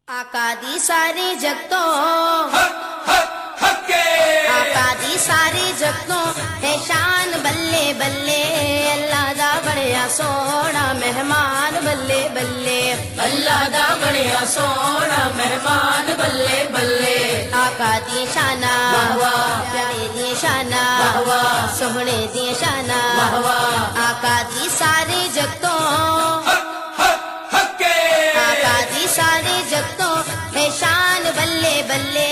آقا دی ساری جگتوں آقا دی ساری جگتوں ہے شان بلے بلے اللہ دا بڑیا سونا مہمان بلے بلے اللہ دا بڑیا سونا مہمان بلے بلے آقا دی شانہ پیارے دی شانہ سوہنے دی شانہ آقا دی ساری جگتوں آقا دی ساری جگتوں ہے شان بلے بلے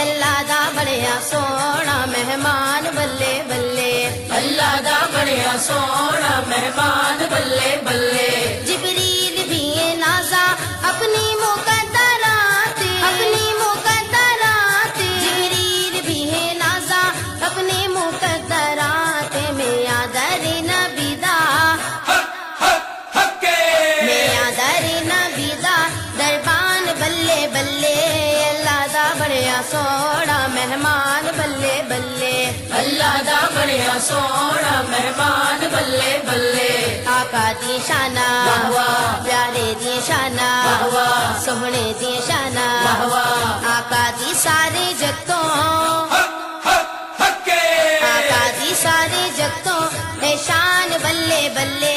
اللہ دا بڑیا سونا مہمان بلے بلے اللہ دا بڑیا سونا مہمان بلے بلے جبریل بھی نازا اپنی مقدرات جبریل بھی نازا اپنی مقدرات میں آدر نبی دا دربان بلے بلے اللہ دا بڑیا سونا مہمان بلے بلے اللہ دا بڑیا سونا مہمان بلے بلے آقا دی شانہ پیارے دی شانہ سوہنے دی شانہ آقا دی ساری جگتوں آقا دی ساری جگتوں ہے شان بلے بلے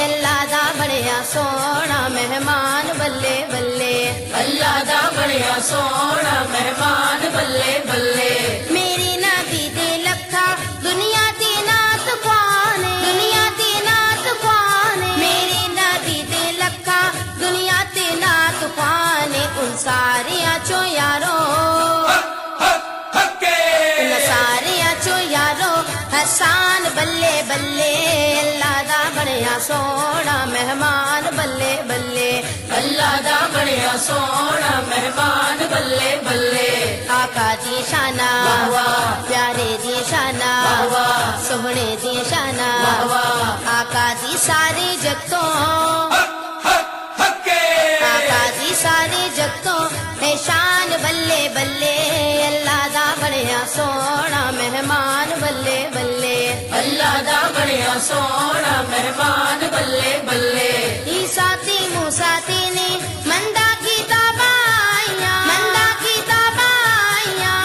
اللہ دا بڑیا سونا مہمان بلے بلے اللہ دا بڑیا سونا مہمان بلے بلے میری نبی دے لکھا دنیا دی نات خوانے میری نبی دے لکھا دنیا تے نات خوانے ان ساریاں چو یارو حسان بلے بلے اللہ دا بڑیا سونا مہمان بلے بلے اللہ دا بڑیا سونا مہمان بلے بلے آقا دی شانہ پیارے دی شانہ سوہنے دی شانہ آقا دی ساری جگتوں آقا دی ساری جگتوں ہے شان بلے بلے اللہ دا بڑیا سونا مہمان بلے بلے اللہ دا بڑیا سونا مہمان بلے بلے عیسیٰ تے موسیٰ تے نے مندہ کتاباں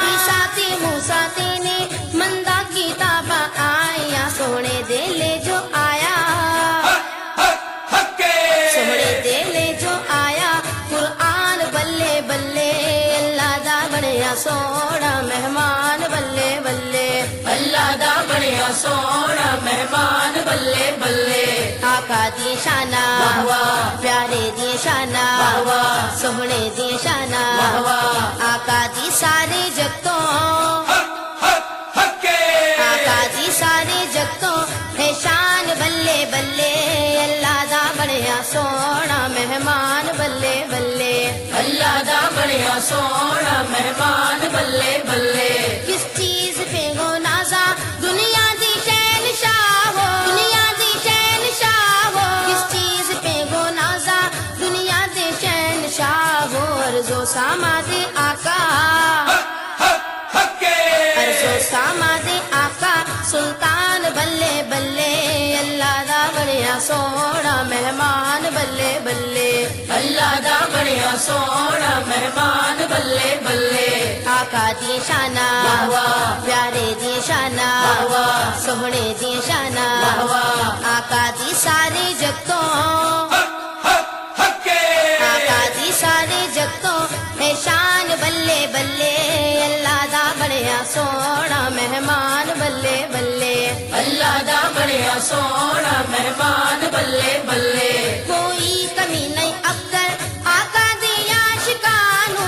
عیسیٰ تے موسیٰ تے نے مندہ کتاباں آئیاں سونے دے لے جو آیا سونے دے لے جو آیا قرآن بلے بلے اللہ دا بڑیا سونا مہمان بلے بلے اللہ دا بڑیا سونا مہمان بلے بلے آقا دی شانہ پیارے دی شانہ سوہنے دی شانہ آقا دی ساری جگتوں آقا دی ساری جگتوں ہے شان بلے بلے اللہ دا بڑیا سونا مہمان بلے بلے اللہ دا بڑیا سونا مہمان بلے بلے کس چیز پہ ہو نازا دنیا دی شہنشاہ ہو کس چیز پہ ہو نازا دنیا دی شہنشاہ ہو ارزو ساماد آقا ارزو ساماد آقا سلطان بلے بلے اللہ دا بڑیا سونا مہمان بلے بلے اللہ دا بڑیا سونا مہمان بلے بلے آقا دی شانہ پیارے دی شانہ سوہنے دی شانہ آقا دی ساری جگتوں آقا دی ساری جگتوں ہے شان بلے بلے اللہ دا بڑیا سونا مہمان بلے بلے اللہ دا بڑیا سونا مہمان بلے بلے کوئی کمی نہیں اکثر آقا دی عاشقانو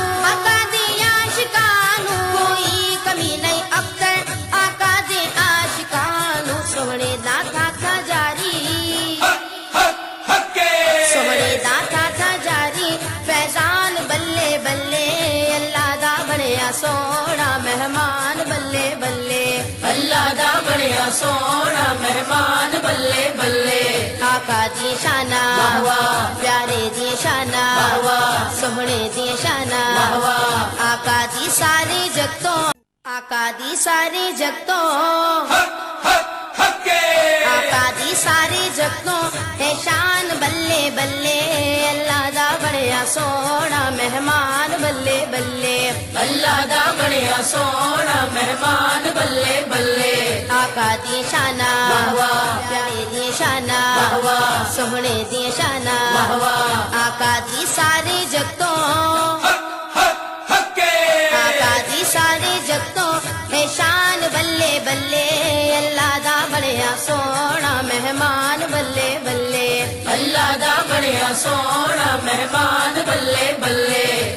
کوئی کمی نہیں اکثر آقا دی عاشقانو سوہنے دا تھا جاری سوہنے دا تھا جاری فیضان بلے بلے اللہ دا بڑیا سونا مہمان بلے بلے اللہ دا بڑیا سونا مہمان بلے بلے آقا دی شانہ پیارے دی شانہ سوہنے دی شانہ آقا دی ساری جگتوں آقا دی ساری جگتوں آقا دی ساری جگتوں ہے شان بلے بلے اللہ دا بڑیا سونا مہمان ਬੱਲੇ ਬੱਲੇ ਅੱਲਾ ਦਾ ਬਣਿਆ ਸੋਹਣਾ ਮਹਿਮਾਨ ਬੱਲੇ ਬੱਲੇ ਆਕਾ ਦੀ ਸ਼ਾਨਾ ਵਾਹ ਵਾਹ ਪਿਆਰੇ ਦੀ ਸ਼ਾਨਾ ਵਾਹ ਵਾਹ ਸੋਹਣੇ ਦੀ ਸ਼ਾਨਾ ਵਾਹ ਵਾਹ ਆਕਾ ਦੀ ਸਾਰੇ ਜਗ ਤੋਂ ਹੱਕੇ ਆਕਾ ਦੀ ਸਾਰੇ ਜਗ ਤੋਂ ਹੈ ਸ਼ਾਨ ਬੱਲੇ ਬੱਲੇ ਅੱਲਾ ਦਾ ਬਣਿਆ ਸੋਹਣਾ ਮਹਿਮਾਨ ਬੱਲੇ ਬੱਲੇ ਅੱਲਾ ਦਾ ਬਣਿਆ ਸੋਹਣਾ ਮਹਿਮਾਨ ਬੱਲੇ ਬੱਲੇ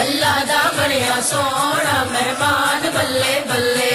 ਅੱਲਾ ਦਾ ਬਣਿਆ ਸੋਹਣਾ ਮਹਿਮਾਨ ਬੱਲੇ ਬੱਲੇ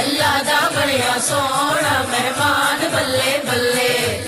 ਅੱਲਾ ਦਾ ਬਣਿਆ ਸੋਹਣਾ ਮਹਿਮਾਨ ਬੱਲੇ ਬੱਲੇ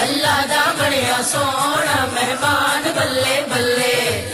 ਅੱਲਾ ਦਾ ਬਣਿਆ ਸੋਹਣਾ ਮਹਿਮਾਨ ਬੱਲੇ ਬੱਲੇ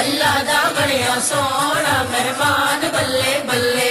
ਅੱਲਾ ਦਾ ਬਣਿਆ ਸੋਹਣਾ ਮਹਿਮਾਨ ਬੱਲੇ ਬੱਲੇ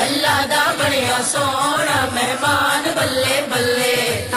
ਅੱਲਾ ਦਾ ਬਣਿਆ ਸੋਹਣਾ ਮਹਿਮਾਨ ਬੱਲੇ ਬੱਲੇ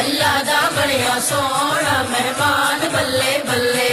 ਅੱਲਾ ਦਾ ਬਣਿਆ ਸੋਹਣਾ ਮਹਿਮਾਨ ਬੱਲੇ ਬੱਲੇ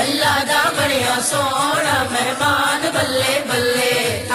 ਅੱਲਾ ਦਾ ਬਣਿਆ ਸੋਹਣਾ ਮਹਿਮਾਨ ਬੱਲੇ ਬੱਲੇ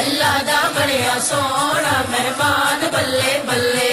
ਅੱਲਾ ਦਾ ਬਣਿਆ ਸੋਹਣਾ ਮਹਿਮਾਨ ਬੱਲੇ ਬੱਲੇ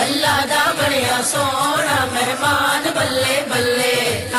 ਅੱਲਾ ਦਾ ਬਣਿਆ ਸੋਹਣਾ ਮਹਿਮਾਨ ਬੱਲੇ ਬੱਲੇ